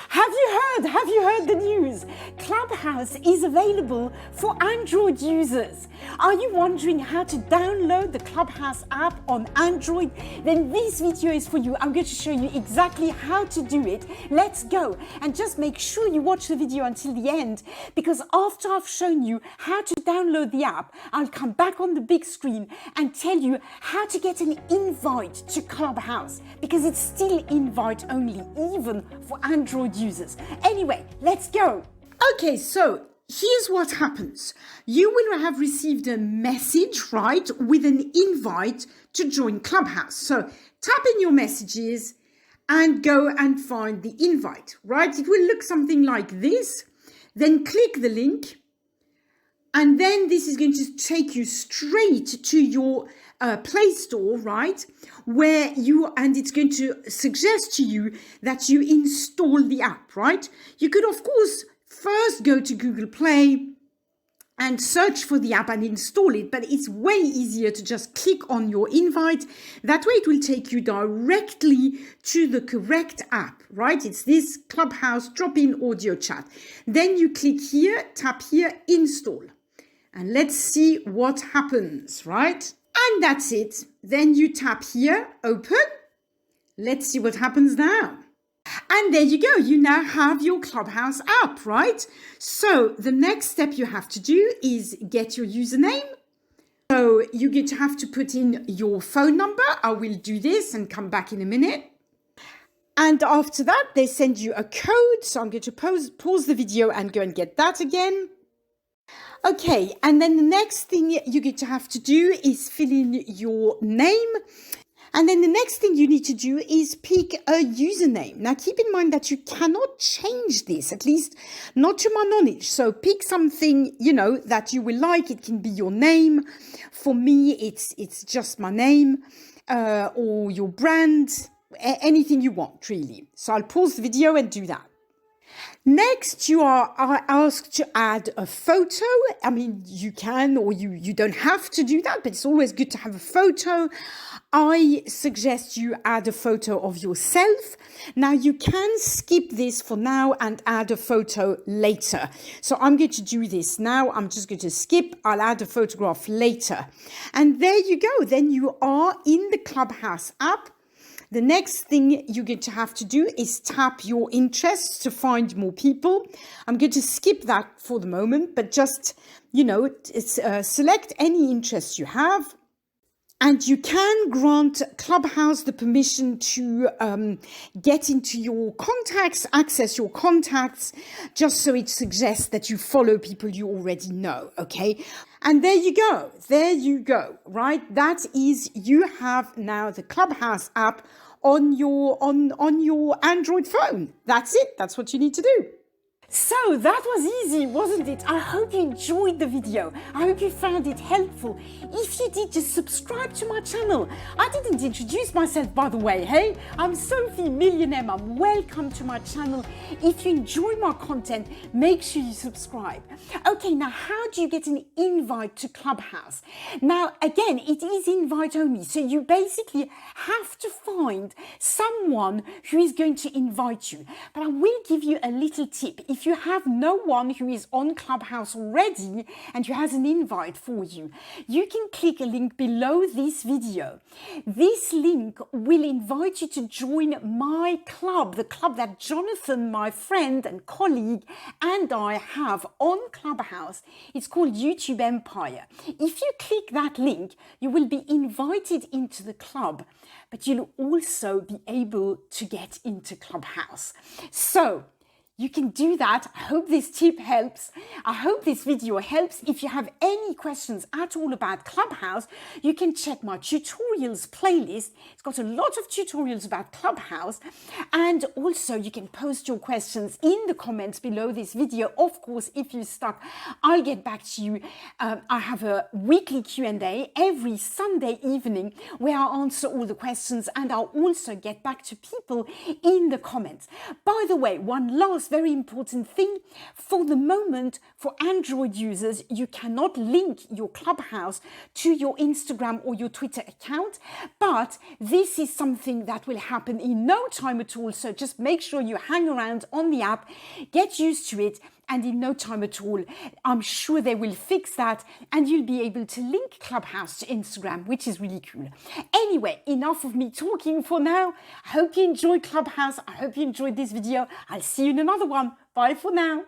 Have you heard the news? Clubhouse is available for Android users. Are you wondering how to download the Clubhouse app on Android? Then this video is for you. I'm going to show you exactly how to do it. Let's go. And just make sure you watch the video until the end, because after I've shown you how to download the app, I'll come back on the big screen and tell you how to get an invite to Clubhouse, because it's still invite only, even for Android users. Anyway, let's go. Okay, so here's what happens. You will have received a message, right, with an invite to join Clubhouse. So tap in your messages and go and find the invite, right? It will look something like this. Then click the link. And then this is going to take you straight to your Play Store, right? And it's going to suggest to you that you install the app, right? You could, of course, first go to Google Play and search for the app and install it, but it's way easier to just click on your invite. That way it will take you directly to the correct app, right? It's this Clubhouse drop-in audio chat. Then you click here, tap here, install. And let's see what happens, right? And that's it. Then you tap here, open. Let's see what happens now. And there you go. You now have your Clubhouse app, right? So the next step you have to do is get your username. So you're going to have to put in your phone number. I will do this and come back in a minute. And after that, they send you a code. So I'm going to pause the video and go and get that again. Okay, and then the next thing you're going to have to do is fill in your name. And then the next thing you need to do is pick a username. Now, keep in mind that you cannot change this, at least not to my knowledge. So pick something, that you will like. It can be your name. For me, it's just my name, or your brand, anything you want, really. So I'll pause the video and do that. Next, you are asked to add a photo. I mean, you can or you don't have to do that, but it's always good to have a photo. I suggest you add a photo of yourself. Now, you can skip this for now and add a photo later. So I'm going to do this now. I'm just going to skip. I'll add a photograph later. And there you go. Then you are in the Clubhouse app. The next thing you're going to have to do is tap your interests to find more people. I'm going to skip that for the moment, but just, select any interests you have. And you can grant Clubhouse the permission to get into your contacts, access your contacts, just so it suggests that you follow people you already know, okay? And there you go, right? That is, you have now the Clubhouse app on your Android phone. That's it. That's what you need to do. So that was easy, wasn't it? I hope you enjoyed the video. I hope you found it helpful. If you did, just subscribe to my channel. I didn't introduce myself, by the way, hey? I'm Sophie, Millionaire Mum. Welcome to my channel. If you enjoy my content, make sure you subscribe. Okay, now how do you get an invite to Clubhouse? Now, again, it is invite only. So you basically have to find someone who is going to invite you. But I will give you a little tip. If you have no one who is on Clubhouse already and who has an invite for you, you can click a link below this video. This link will invite you to join my club, the club that Jonathan, my friend and colleague, and I have on Clubhouse. It's called YouTube Empire. If you click that link, you will be invited into the club, but you'll also be able to get into Clubhouse. So, you can do that. I hope this tip helps. I hope this video helps. If you have any questions at all about Clubhouse, you can check my tutorials playlist. It's got a lot of tutorials about Clubhouse. And also you can post your questions in the comments below this video. Of course, if you're stuck, I'll get back to you. I have a weekly Q&A every Sunday evening where I answer all the questions, and I'll also get back to people in the comments. By the way, one last very important thing, for the moment, for Android users, you cannot link your Clubhouse to your Instagram or your Twitter account, but this is something that will happen in no time at all. So just make sure you hang around on the app, get used to it, and in no time at all, I'm sure they will fix that and you'll be able to link Clubhouse to Instagram, which is really cool. Anyway, enough of me talking for now. I hope you enjoyed Clubhouse. I hope you enjoyed this video. I'll see you in another one. Bye for now.